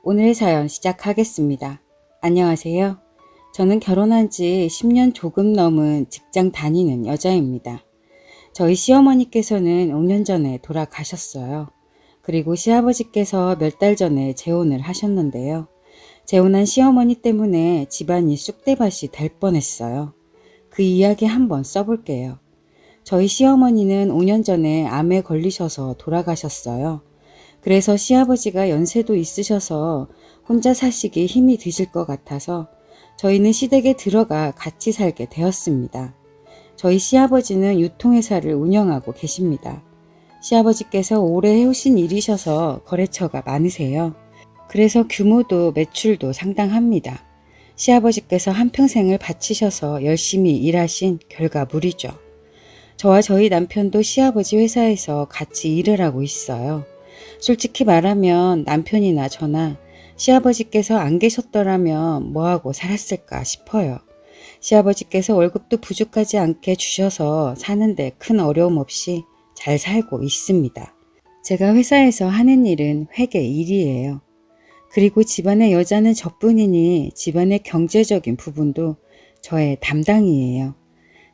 오늘 사연 시작하겠습니다. 안녕하세요. 저는 결혼한 지 10년 조금 넘은 직장 다니는 여자입니다. 저희 시어머니께서는 5년 전에 돌아가셨어요. 그리고 시아버지께서 몇 달 전에 재혼을 하셨는데요. 재혼한 시어머니 때문에 집안이 쑥대밭이 될 뻔했어요. 그 이야기 한번 써볼게요. 저희 시어머니는 5년 전에 암에 걸리셔서 돌아가셨어요. 그래서 시아버지가 연세도 있으셔서 혼자 사시기 힘이 드실 것 같아서 저희는 시댁에 들어가 같이 살게 되었습니다. 저희 시아버지는 유통회사를 운영하고 계십니다. 시아버지께서 오래 해오신 일이셔서 거래처가 많으세요. 그래서 규모도 매출도 상당합니다. 시아버지께서 한평생을 바치셔서 열심히 일하신 결과물이죠. 저와 저희 남편도 시아버지 회사에서 같이 일을 하고 있어요. 솔직히 말하면 남편이나 저나 시아버지께서 안 계셨더라면 뭐하고 살았을까 싶어요. 시아버지께서 월급도 부족하지 않게 주셔서 사는데 큰 어려움 없이 잘 살고 있습니다. 제가 회사에서 하는 일은 회계 일이에요. 그리고 집안의 여자는 저뿐이니 집안의 경제적인 부분도 저의 담당이에요.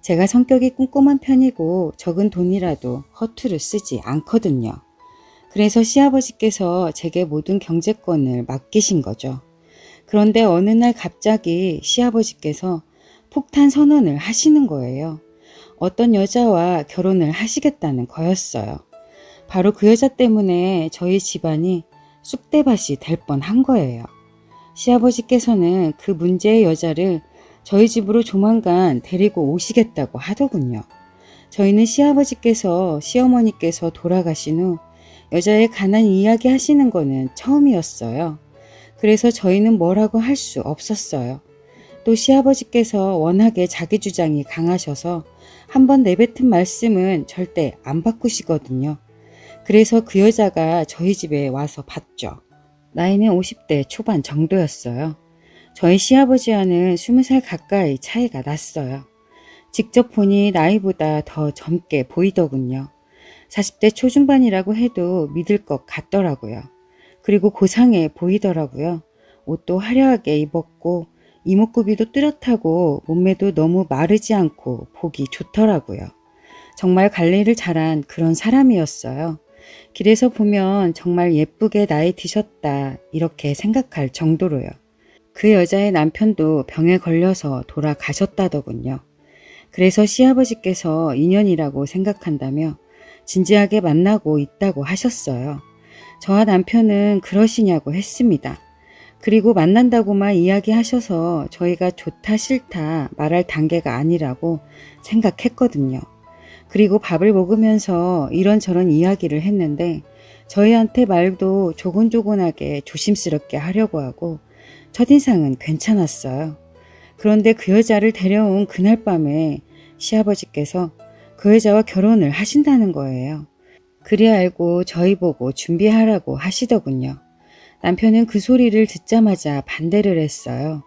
제가 성격이 꼼꼼한 편이고 적은 돈이라도 허투루 쓰지 않거든요. 그래서 시아버지께서 제게 모든 경제권을 맡기신 거죠. 그런데 어느 날 갑자기 시아버지께서 폭탄 선언을 하시는 거예요. 어떤 여자와 결혼을 하시겠다는 거였어요. 바로 그 여자 때문에 저희 집안이 쑥대밭이 될 뻔한 거예요. 시아버지께서는 그 문제의 여자를 저희 집으로 조만간 데리고 오시겠다고 하더군요. 저희는 시아버지께서 시어머니께서 돌아가신 후 여자의 가난 이야기 하시는 거는 처음이었어요. 그래서 저희는 뭐라고 할 수 없었어요. 또 시아버지께서 워낙에 자기 주장이 강하셔서 한번 내뱉은 말씀은 절대 안 바꾸시거든요. 그래서 그 여자가 저희 집에 와서 봤죠. 나이는 50대 초반 정도였어요. 저희 시아버지와는 20살 가까이 차이가 났어요. 직접 보니 나이보다 더 젊게 보이더군요. 40대 초중반이라고 해도 믿을 것 같더라고요. 그리고 고상해 보이더라고요. 옷도 화려하게 입었고 이목구비도 뚜렷하고 몸매도 너무 마르지 않고 보기 좋더라고요. 정말 관리를 잘한 그런 사람이었어요. 길에서 보면 정말 예쁘게 나이 드셨다 이렇게 생각할 정도로요. 그 여자의 남편도 병에 걸려서 돌아가셨다더군요. 그래서 시아버지께서 인연이라고 생각한다며 진지하게 만나고 있다고 하셨어요. 저와 남편은 그러시냐고 했습니다. 그리고 만난다고만 이야기하셔서 저희가 좋다 싫다 말할 단계가 아니라고 생각했거든요. 그리고 밥을 먹으면서 이런저런 이야기를 했는데 저희한테 말도 조곤조곤하게 조심스럽게 하려고 하고 첫인상은 괜찮았어요. 그런데 그 여자를 데려온 그날 밤에 시아버지께서 그 여자와 결혼을 하신다는 거예요. 그리 알고 저희 보고 준비하라고 하시더군요. 남편은 그 소리를 듣자마자 반대를 했어요.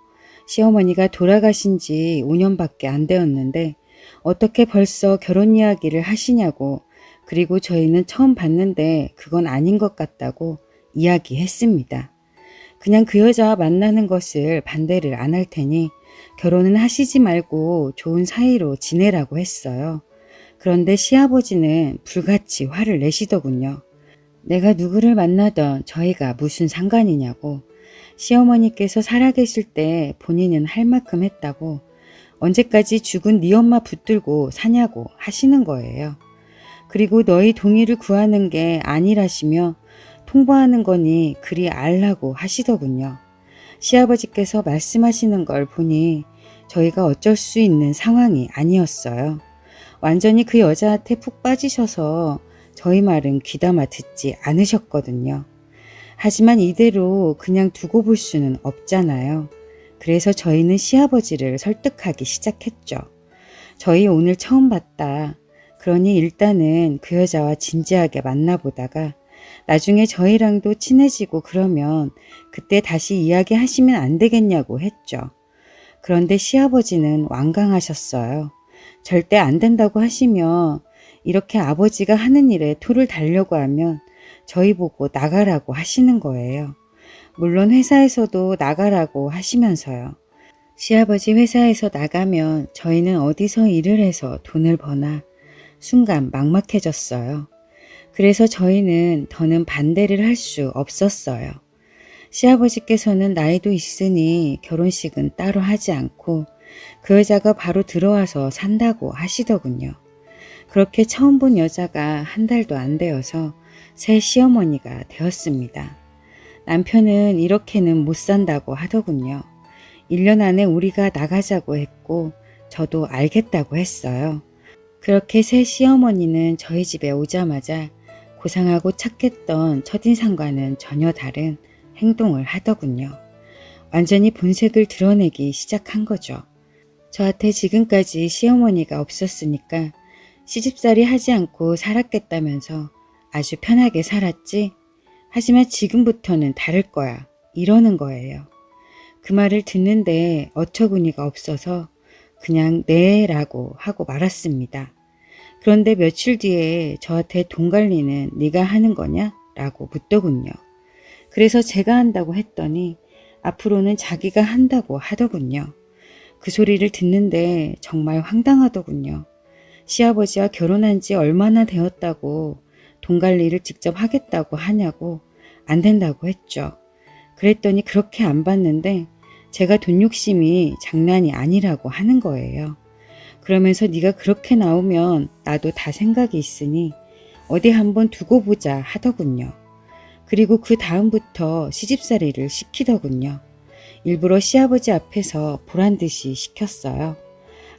시어머니가 돌아가신 지 5년밖에 안 되었는데 어떻게 벌써 결혼 이야기를 하시냐고, 그리고 저희는 처음 봤는데 그건 아닌 것 같다고 이야기했습니다. 그냥 그 여자와 만나는 것을 반대를 안 할 테니 결혼은 하시지 말고 좋은 사이로 지내라고 했어요. 그런데 시아버지는 불같이 화를 내시더군요. 내가 누구를 만나던 저희가 무슨 상관이냐고, 시어머니께서 살아계실 때 본인은 할 만큼 했다고, 언제까지 죽은 네 엄마 붙들고 사냐고 하시는 거예요. 그리고 너희 동의를 구하는 게 아니라시며 통보하는 거니 그리 알라고 하시더군요. 시아버지께서 말씀하시는 걸 보니 저희가 어쩔 수 있는 상황이 아니었어요. 완전히 그 여자한테 푹 빠지셔서 저희 말은 귀담아 듣지 않으셨거든요. 하지만 이대로 그냥 두고 볼 수는 없잖아요. 그래서 저희는 시아버지를 설득하기 시작했죠. 저희 오늘 처음 봤다. 그러니 일단은 그 여자와 진지하게 만나보다가 나중에 저희랑도 친해지고 그러면 그때 다시 이야기하시면 안 되겠냐고 했죠. 그런데 시아버지는 완강하셨어요. 절대 안 된다고 하시며 이렇게 아버지가 하는 일에 토를 달려고 하면 저희 보고 나가라고 하시는 거예요. 물론 회사에서도 나가라고 하시면서요. 시아버지 회사에서 나가면 저희는 어디서 일을 해서 돈을 버나 순간 막막해졌어요. 그래서 저희는 더는 반대를 할 수 없었어요. 시아버지께서는 나이도 있으니 결혼식은 따로 하지 않고 그 여자가 바로 들어와서 산다고 하시더군요. 그렇게 처음 본 여자가 한 달도 안 되어서 새 시어머니가 되었습니다. 남편은 이렇게는 못 산다고 하더군요. 1년 안에 우리가 나가자고 했고 저도 알겠다고 했어요. 그렇게 새 시어머니는 저희 집에 오자마자 고상하고 착했던 첫인상과는 전혀 다른 행동을 하더군요. 완전히 본색을 드러내기 시작한 거죠. 저한테 지금까지 시어머니가 없었으니까 시집살이 하지 않고 살았겠다면서 아주 편하게 살았지? 하지만 지금부터는 다를 거야. 이러는 거예요. 그 말을 듣는데 어처구니가 없어서 그냥 네라고 하고 말았습니다. 그런데 며칠 뒤에 저한테 돈 관리는 네가 하는 거냐? 라고 묻더군요. 그래서 제가 한다고 했더니 앞으로는 자기가 한다고 하더군요. 그 소리를 듣는데 정말 황당하더군요. 시아버지와 결혼한 지 얼마나 되었다고 돈 관리를 직접 하겠다고 하냐고 안 된다고 했죠. 그랬더니 그렇게 안 받는데 제가 돈 욕심이 장난이 아니라고 하는 거예요. 그러면서 네가 그렇게 나오면 나도 다 생각이 있으니 어디 한번 두고 보자 하더군요. 그리고 그 다음부터 시집살이를 시키더군요. 일부러 시아버지 앞에서 보란 듯이 시켰어요.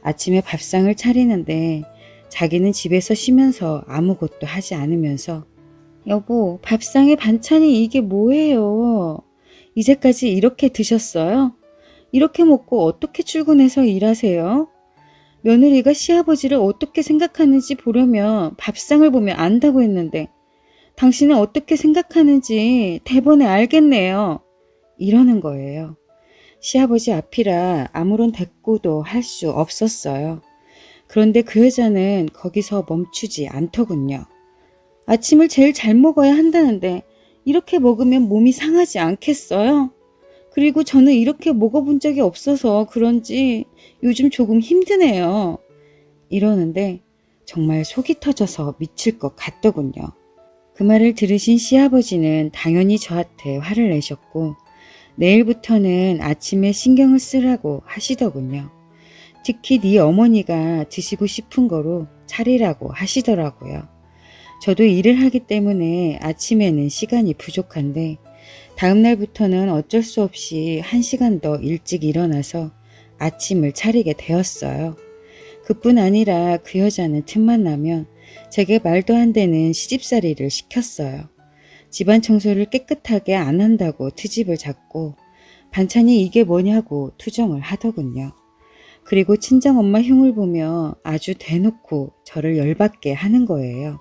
아침에 밥상을 차리는데 자기는 집에서 쉬면서 아무것도 하지 않으면서 여보, 밥상에 반찬이 이게 뭐예요? 이제까지 이렇게 드셨어요? 이렇게 먹고 어떻게 출근해서 일하세요? 며느리가 시아버지를 어떻게 생각하는지 보려면 밥상을 보면 안다고 했는데 당신은 어떻게 생각하는지 대번에 알겠네요. 이러는 거예요. 시아버지 앞이라 아무런 대꾸도 할 수 없었어요. 그런데 그 여자는 거기서 멈추지 않더군요. 아침을 제일 잘 먹어야 한다는데 이렇게 먹으면 몸이 상하지 않겠어요? 그리고 저는 이렇게 먹어본 적이 없어서 그런지 요즘 조금 힘드네요. 이러는데 정말 속이 터져서 미칠 것 같더군요. 그 말을 들으신 시아버지는 당연히 저한테 화를 내셨고 내일부터는 아침에 신경을 쓰라고 하시더군요. 특히 네 어머니가 드시고 싶은 거로 차리라고 하시더라고요. 저도 일을 하기 때문에 아침에는 시간이 부족한데 다음 날부터는 어쩔 수 없이 1시간 더 일찍 일어나서 아침을 차리게 되었어요. 그뿐 아니라 그 여자는 틈만 나면 제게 말도 안 되는 시집살이를 시켰어요. 집안 청소를 깨끗하게 안 한다고 트집을 잡고 반찬이 이게 뭐냐고 투정을 하더군요. 그리고 친정엄마 흉을 보며 아주 대놓고 저를 열받게 하는 거예요.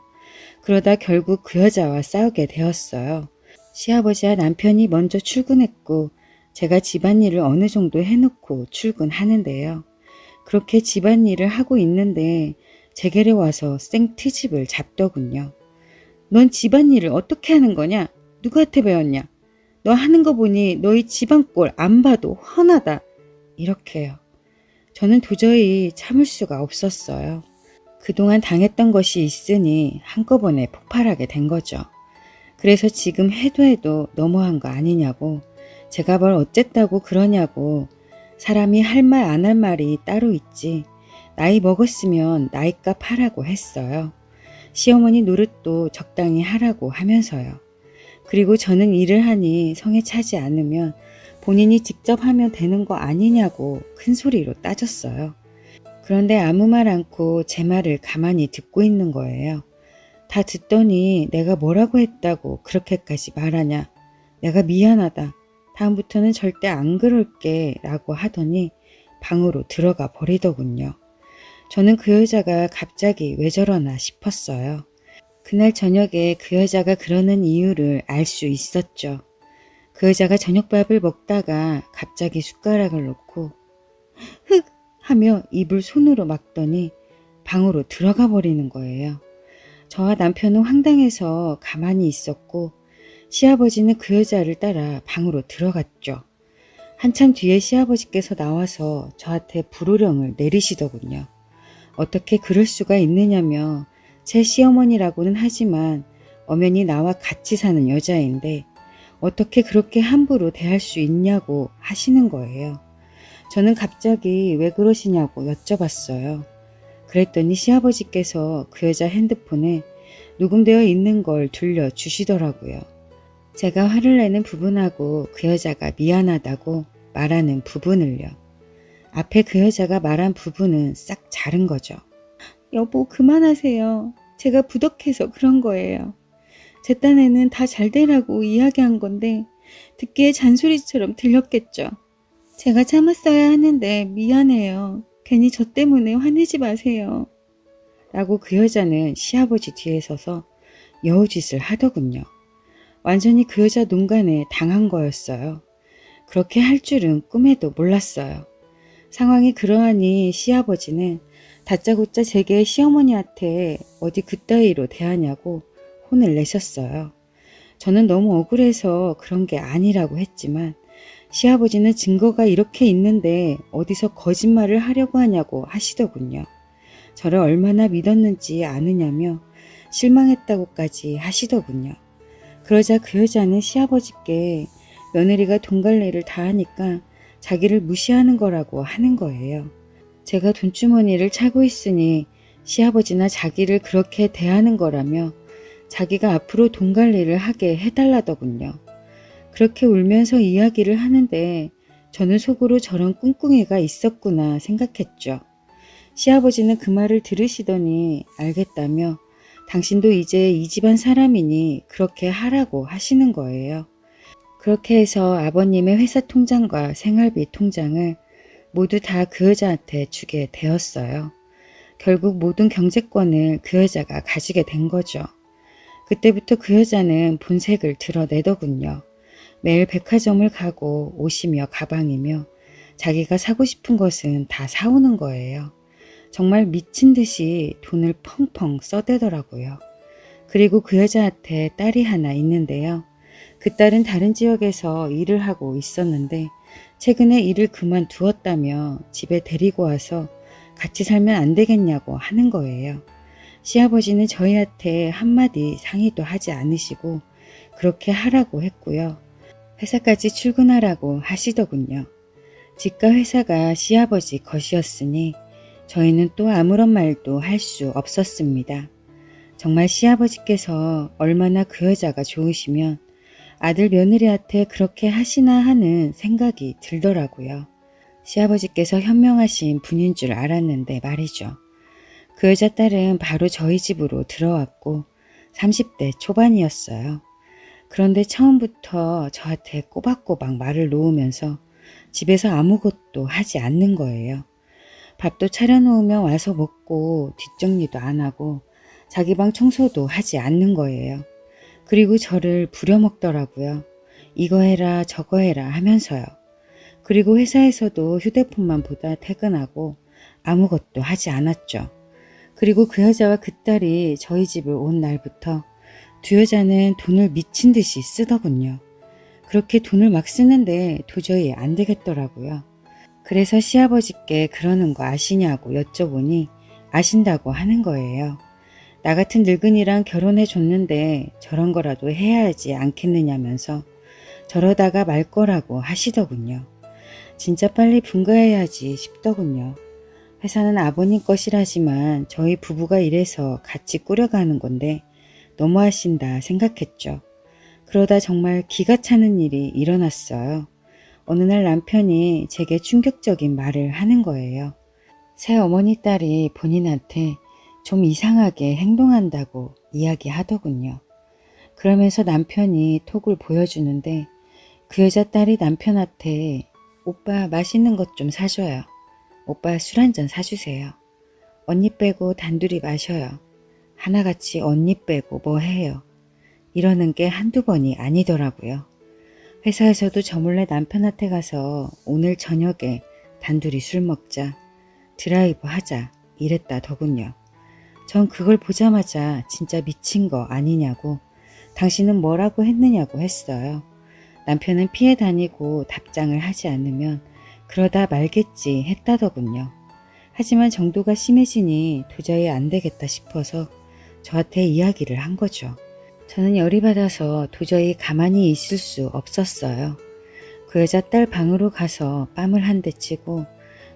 그러다 결국 그 여자와 싸우게 되었어요. 시아버지와 남편이 먼저 출근했고 제가 집안일을 어느 정도 해놓고 출근하는데요. 그렇게 집안일을 하고 있는데 제게로 와서 생트집을 잡더군요. 넌 집안일을 어떻게 하는 거냐? 누구한테 배웠냐? 너 하는 거 보니 너희 집안꼴 안 봐도 훤하다. 이렇게요. 저는 도저히 참을 수가 없었어요. 그동안 당했던 것이 있으니 한꺼번에 폭발하게 된 거죠. 그래서 지금 해도 너무한 거 아니냐고, 제가 뭘 어쨌다고 그러냐고, 사람이 할 말 안 할 말이 따로 있지, 나이 먹었으면 나이값 하라고 했어요. 시어머니 노릇도 적당히 하라고 하면서요. 그리고 저는 일을 하니 성에 차지 않으면 본인이 직접 하면 되는 거 아니냐고 큰 소리로 따졌어요. 그런데 아무 말 않고 제 말을 가만히 듣고 있는 거예요. 다 듣더니 내가 뭐라고 했다고 그렇게까지 말하냐. 내가 미안하다. 다음부터는 절대 안 그럴게 라고 하더니 방으로 들어가 버리더군요. 저는 그 여자가 갑자기 왜 저러나 싶었어요. 그날 저녁에 그 여자가 그러는 이유를 알 수 있었죠. 그 여자가 저녁밥을 먹다가 갑자기 숟가락을 놓고 흑 하며 입을 손으로 막더니 방으로 들어가 버리는 거예요. 저와 남편은 황당해서 가만히 있었고 시아버지는 그 여자를 따라 방으로 들어갔죠. 한참 뒤에 시아버지께서 나와서 저한테 불호령을 내리시더군요. 어떻게 그럴 수가 있느냐며 제 시어머니라고는 하지만 엄연히 나와 같이 사는 여자인데 어떻게 그렇게 함부로 대할 수 있냐고 하시는 거예요. 저는 갑자기 왜 그러시냐고 여쭤봤어요. 그랬더니 시아버지께서 그 여자 핸드폰에 녹음되어 있는 걸 들려주시더라고요. 제가 화를 내는 부분하고 그 여자가 미안하다고 말하는 부분을요. 앞에 그 여자가 말한 부분은 싹 다른 거죠. 여보, 그만하세요. 제가 부덕해서 그런 거예요. 제 딴에는 다 잘 되라고 이야기한 건데 듣기에 잔소리처럼 들렸겠죠. 제가 참았어야 하는데 미안해요. 괜히 저 때문에 화내지 마세요. 라고 그 여자는 시아버지 뒤에 서서 여우짓을 하더군요. 완전히 그 여자 농간에 당한 거였어요. 그렇게 할 줄은 꿈에도 몰랐어요. 상황이 그러하니 시아버지는 다짜고짜 제게 시어머니한테 어디 그따위로 대하냐고 혼을 내셨어요. 저는 너무 억울해서 그런 게 아니라고 했지만 시아버지는 증거가 이렇게 있는데 어디서 거짓말을 하려고 하냐고 하시더군요. 저를 얼마나 믿었는지 아느냐며 실망했다고까지 하시더군요. 그러자 그 여자는 시아버지께 며느리가 돈갈래를 다 하니까 자기를 무시하는 거라고 하는 거예요. 제가 돈주머니를 차고 있으니 시아버지나 자기를 그렇게 대하는 거라며 자기가 앞으로 돈갈래를 하게 해달라더군요. 그렇게 울면서 이야기를 하는데 저는 속으로 저런 꿍꿍이가 있었구나 생각했죠. 시아버지는 그 말을 들으시더니 알겠다며 당신도 이제 이 집안 사람이니 그렇게 하라고 하시는 거예요. 그렇게 해서 아버님의 회사 통장과 생활비 통장을 모두 다 그 여자한테 주게 되었어요. 결국 모든 경제권을 그 여자가 가지게 된 거죠. 그때부터 그 여자는 본색을 드러내더군요. 매일 백화점을 가고 옷이며 가방이며 자기가 사고 싶은 것은 다 사오는 거예요. 정말 미친 듯이 돈을 펑펑 써대더라고요. 그리고 그 여자한테 딸이 하나 있는데요. 그 딸은 다른 지역에서 일을 하고 있었는데 최근에 일을 그만두었다며 집에 데리고 와서 같이 살면 안 되겠냐고 하는 거예요. 시아버지는 저희한테 한마디 상의도 하지 않으시고 그렇게 하라고 했고요. 회사까지 출근하라고 하시더군요. 집과 회사가 시아버지 것이었으니 저희는 또 아무런 말도 할 수 없었습니다. 정말 시아버지께서 얼마나 그 여자가 좋으시면 아들 며느리한테 그렇게 하시나 하는 생각이 들더라고요. 시아버지께서 현명하신 분인 줄 알았는데 말이죠. 그 여자 딸은 바로 저희 집으로 들어왔고 30대 초반이었어요. 그런데 처음부터 저한테 꼬박꼬박 말을 놓으면서 집에서 아무것도 하지 않는 거예요. 밥도 차려놓으면 와서 먹고 뒷정리도 안 하고 자기 방 청소도 하지 않는 거예요. 그리고 저를 부려먹더라고요. 이거 해라 저거 해라 하면서요. 그리고 회사에서도 휴대폰만 보다 퇴근하고 아무것도 하지 않았죠. 그리고 그 여자와 그 딸이 저희 집을 온 날부터 두 여자는 돈을 미친 듯이 쓰더군요. 그렇게 돈을 막 쓰는데 도저히 안 되겠더라고요. 그래서 시아버지께 그러는 거 아시냐고 여쭤보니 아신다고 하는 거예요. 나 같은 늙은이랑 결혼해 줬는데 저런 거라도 해야 하지 않겠느냐면서 저러다가 말 거라고 하시더군요. 진짜 빨리 분가해야지 싶더군요. 회사는 아버님 것이라지만 저희 부부가 일해서 같이 꾸려가는 건데 너무하신다 생각했죠. 그러다 정말 기가 차는 일이 일어났어요. 어느 날 남편이 제게 충격적인 말을 하는 거예요. 새어머니 딸이 본인한테 좀 이상하게 행동한다고 이야기하더군요. 그러면서 남편이 톡을 보여주는데 그 여자 딸이 남편한테 오빠 맛있는 것 좀 사줘요. 오빠 술 한잔 사주세요. 언니 빼고 단둘이 마셔요. 하나같이 언니 빼고 뭐 해요. 이러는 게 한두 번이 아니더라고요. 회사에서도 저 몰래 남편한테 가서 오늘 저녁에 단둘이 술 먹자, 드라이브 하자 이랬다더군요. 전 그걸 보자마자 진짜 미친 거 아니냐고 당신은 뭐라고 했느냐고 했어요. 남편은 피해 다니고 답장을 하지 않으면 그러다 말겠지 했다더군요. 하지만 정도가 심해지니 도저히 안 되겠다 싶어서 저한테 이야기를 한 거죠. 저는 열이 받아서 도저히 가만히 있을 수 없었어요. 그 여자 딸 방으로 가서 뺨을 한 대 치고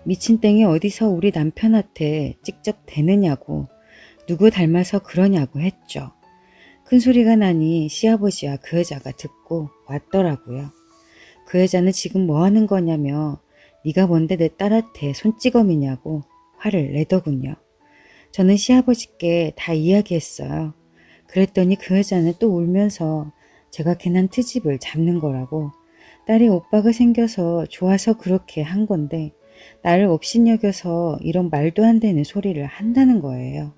미친 땡이 어디서 우리 남편한테 직접 대느냐고 누구 닮아서 그러냐고 했죠. 큰 소리가 나니 시아버지와 그 여자가 듣고 왔더라고요. 그 여자는 지금 뭐 하는 거냐며 네가 뭔데 내 딸한테 손찌검이냐고 화를 내더군요. 저는 시아버지께 다 이야기했어요. 그랬더니 그 여자는 또 울면서 제가 괜한 트집을 잡는 거라고 딸이 오빠가 생겨서 좋아서 그렇게 한 건데 나를 업신여겨서 이런 말도 안 되는 소리를 한다는 거예요.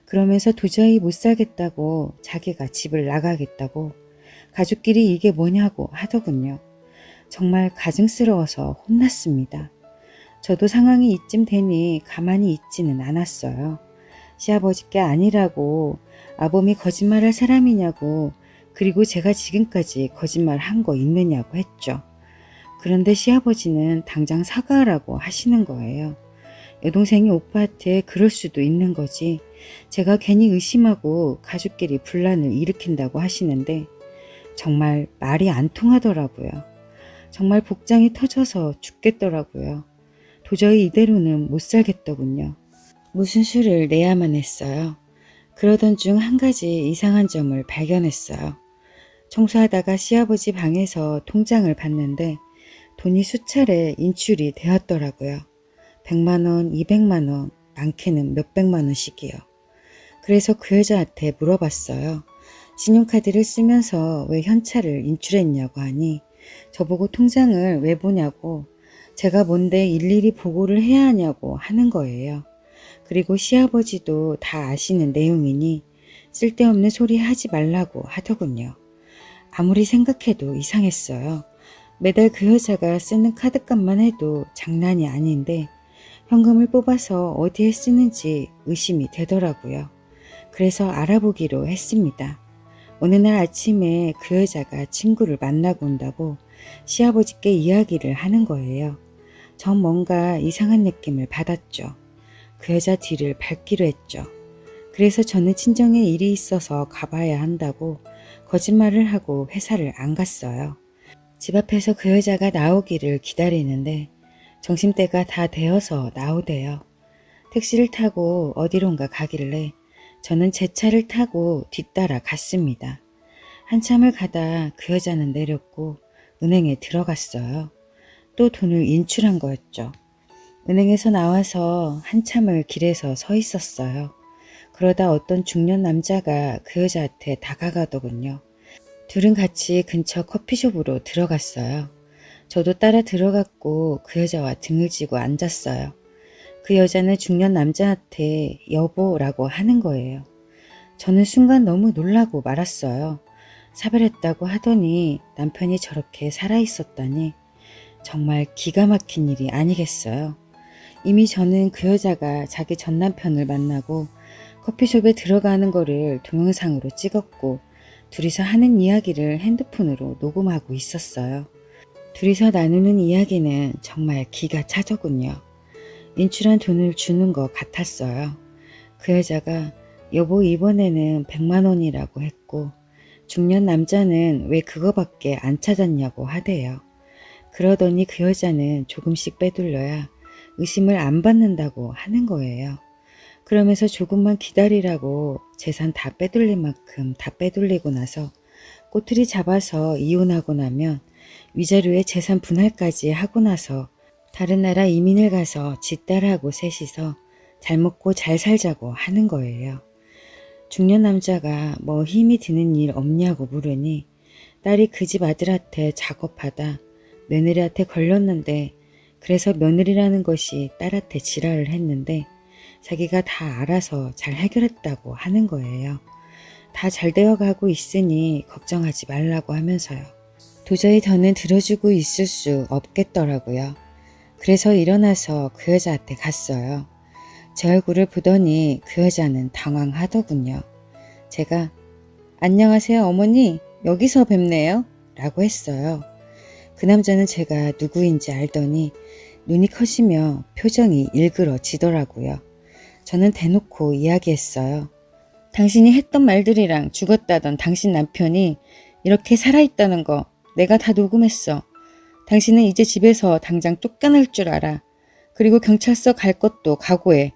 그러면서 도저히 못 살겠다고 자기가 집을 나가겠다고 가족끼리 이게 뭐냐고 하더군요. 정말 가증스러워서 혼났습니다. 저도 상황이 이쯤 되니 가만히 있지는 않았어요. 시아버지께 아니라고 아범이 거짓말할 사람이냐고 그리고 제가 지금까지 거짓말 한 거 있느냐고 했죠. 그런데 시아버지는 당장 사과하라고 하시는 거예요. 여동생이 오빠한테 그럴 수도 있는 거지. 제가 괜히 의심하고 가족끼리 분란을 일으킨다고 하시는데 정말 말이 안 통하더라고요. 정말 복장이 터져서 죽겠더라고요. 도저히 이대로는 못 살겠더군요. 무슨 수를 내야만 했어요. 그러던 중 한 가지 이상한 점을 발견했어요. 청소하다가 시아버지 방에서 통장을 봤는데 돈이 수차례 인출이 되었더라고요. 100만원, 200만원, 많게는 몇백만원씩이요. 그래서 그 여자한테 물어봤어요. 신용카드를 쓰면서 왜 현찰을 인출했냐고 하니 저보고 통장을 왜 보냐고 제가 뭔데 일일이 보고를 해야 하냐고 하는 거예요. 그리고 시아버지도 다 아시는 내용이니 쓸데없는 소리 하지 말라고 하더군요. 아무리 생각해도 이상했어요. 매달 그 여자가 쓰는 카드값만 해도 장난이 아닌데 현금을 뽑아서 어디에 쓰는지 의심이 되더라고요. 그래서 알아보기로 했습니다. 어느 날 아침에 그 여자가 친구를 만나고 온다고 시아버지께 이야기를 하는 거예요. 전 뭔가 이상한 느낌을 받았죠. 그 여자 뒤를 밟기로 했죠. 그래서 저는 친정에 일이 있어서 가봐야 한다고 거짓말을 하고 회사를 안 갔어요. 집 앞에서 그 여자가 나오기를 기다리는데 점심때가 다 되어서 나오대요. 택시를 타고 어디론가 가길래 저는 제 차를 타고 뒤따라 갔습니다. 한참을 가다 그 여자는 내렸고 은행에 들어갔어요. 또 돈을 인출한 거였죠. 은행에서 나와서 한참을 길에서 서 있었어요. 그러다 어떤 중년 남자가 그 여자한테 다가가더군요. 둘은 같이 근처 커피숍으로 들어갔어요. 저도 따라 들어갔고 그 여자와 등을 지고 앉았어요. 그 여자는 중년 남자한테 여보라고 하는 거예요. 저는 순간 너무 놀라고 말았어요. 사별했다고 하더니 남편이 저렇게 살아있었다니 정말 기가 막힌 일이 아니겠어요. 이미 저는 그 여자가 자기 전 남편을 만나고 커피숍에 들어가는 거를 동영상으로 찍었고 둘이서 하는 이야기를 핸드폰으로 녹음하고 있었어요. 둘이서 나누는 이야기는 정말 기가 차더군요. 인출한 돈을 주는 것 같았어요. 그 여자가 여보 이번에는 100만 원이라고 했고 중년 남자는 왜 그거밖에 안 찾았냐고 하대요. 그러더니 그 여자는 조금씩 빼돌려야 의심을 안 받는다고 하는 거예요. 그러면서 조금만 기다리라고 재산 다 빼돌릴 만큼 다 빼돌리고 나서 꼬투리 잡아서 이혼하고 나면 위자료에 재산 분할까지 하고 나서 다른 나라 이민을 가서 지 딸하고 셋이서 잘 먹고 잘 살자고 하는 거예요. 중년 남자가 뭐 힘이 드는 일 없냐고 물으니 딸이 그 집 아들한테 작업하다 며느리한테 걸렸는데 그래서 며느리라는 것이 딸한테 지랄을 했는데 자기가 다 알아서 잘 해결했다고 하는 거예요. 다 잘 되어가고 있으니 걱정하지 말라고 하면서요. 도저히 더는 들어주고 있을 수 없겠더라고요. 그래서 일어나서 그 여자한테 갔어요. 제 얼굴을 보더니 그 여자는 당황하더군요. 제가 안녕하세요 어머니, 여기서 뵙네요 라고 했어요. 그 남자는 제가 누구인지 알더니 눈이 커지며 표정이 일그러지더라고요. 저는 대놓고 이야기했어요. 당신이 했던 말들이랑 죽었다던 당신 남편이 이렇게 살아있다는 거 내가 다 녹음했어. 당신은 이제 집에서 당장 쫓겨날 줄 알아. 그리고 경찰서 갈 것도 각오해.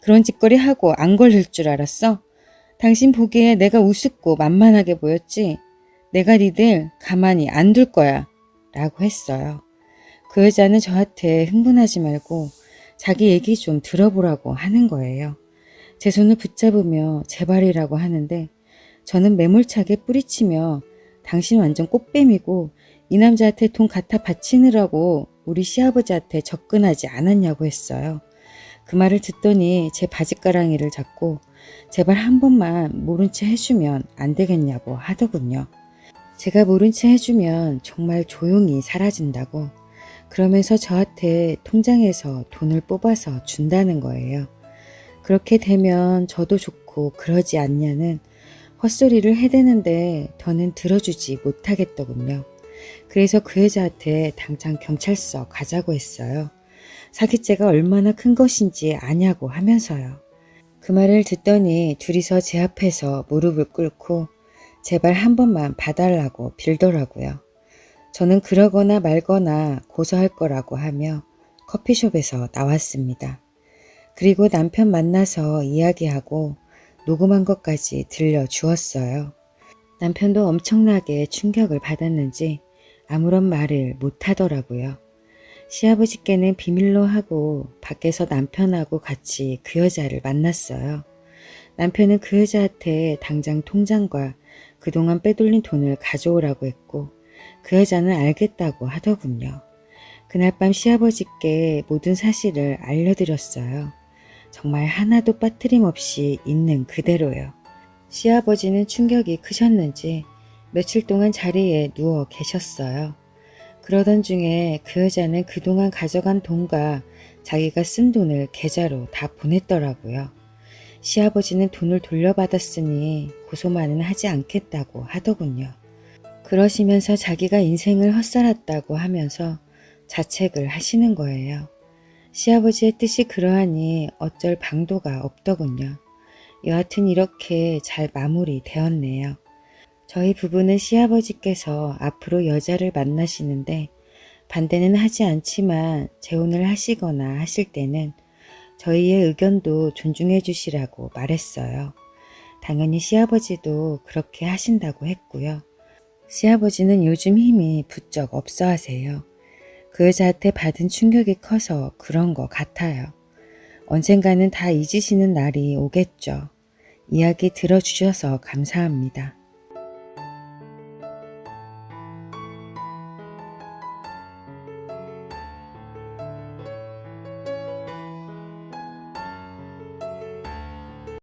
그런 짓거리 하고 안 걸릴 줄 알았어? 당신 보기에 내가 우습고 만만하게 보였지? 내가 니들 가만히 안 둘 거야. 라고 했어요. 그 여자는 저한테 흥분하지 말고 자기 얘기 좀 들어보라고 하는 거예요. 제 손을 붙잡으며 제발이라고 하는데 저는 매몰차게 뿌리치며 당신 완전 꽃뱀이고 이 남자한테 돈 갖다 바치느라고 우리 시아버지한테 접근하지 않았냐고 했어요. 그 말을 듣더니 제 바지가랑이를 잡고 제발 한 번만 모른 채 해주면 안 되겠냐고 하더군요. 제가 모른 채 해주면 정말 조용히 사라진다고. 그러면서 저한테 통장에서 돈을 뽑아서 준다는 거예요. 그렇게 되면 저도 좋고 그러지 않냐는 헛소리를 해대는데 더는 들어주지 못하겠더군요. 그래서 그 여자한테 당장 경찰서 가자고 했어요. 사기죄가 얼마나 큰 것인지 아냐고 하면서요. 그 말을 듣더니 둘이서 제 앞에서 무릎을 꿇고 제발 한 번만 봐달라고 빌더라고요. 저는 그러거나 말거나 고소할 거라고 하며 커피숍에서 나왔습니다. 그리고 남편 만나서 이야기하고 녹음한 것까지 들려주었어요. 남편도 엄청나게 충격을 받았는지 아무런 말을 못하더라고요. 시아버지께는 비밀로 하고 밖에서 남편하고 같이 그 여자를 만났어요. 남편은 그 여자한테 당장 통장과 그동안 빼돌린 돈을 가져오라고 했고 그 여자는 알겠다고 하더군요. 그날 밤 시아버지께 모든 사실을 알려드렸어요. 정말 하나도 빠트림 없이 있는 그대로요. 시아버지는 충격이 크셨는지 며칠 동안 자리에 누워 계셨어요. 그러던 중에 그 여자는 그동안 가져간 돈과 자기가 쓴 돈을 계좌로 다 보냈더라고요. 시아버지는 돈을 돌려받았으니 고소만은 하지 않겠다고 하더군요. 그러시면서 자기가 인생을 헛살았다고 하면서 자책을 하시는 거예요. 시아버지의 뜻이 그러하니 어쩔 방도가 없더군요. 여하튼 이렇게 잘 마무리되었네요. 저희 부부는 시아버지께서 앞으로 여자를 만나시는데 반대는 하지 않지만 재혼을 하시거나 하실 때는 저희의 의견도 존중해 주시라고 말했어요. 당연히 시아버지도 그렇게 하신다고 했고요. 시아버지는 요즘 힘이 부쩍 없어 하세요. 그 여자한테 받은 충격이 커서 그런 것 같아요. 언젠가는 다 잊으시는 날이 오겠죠. 이야기 들어주셔서 감사합니다.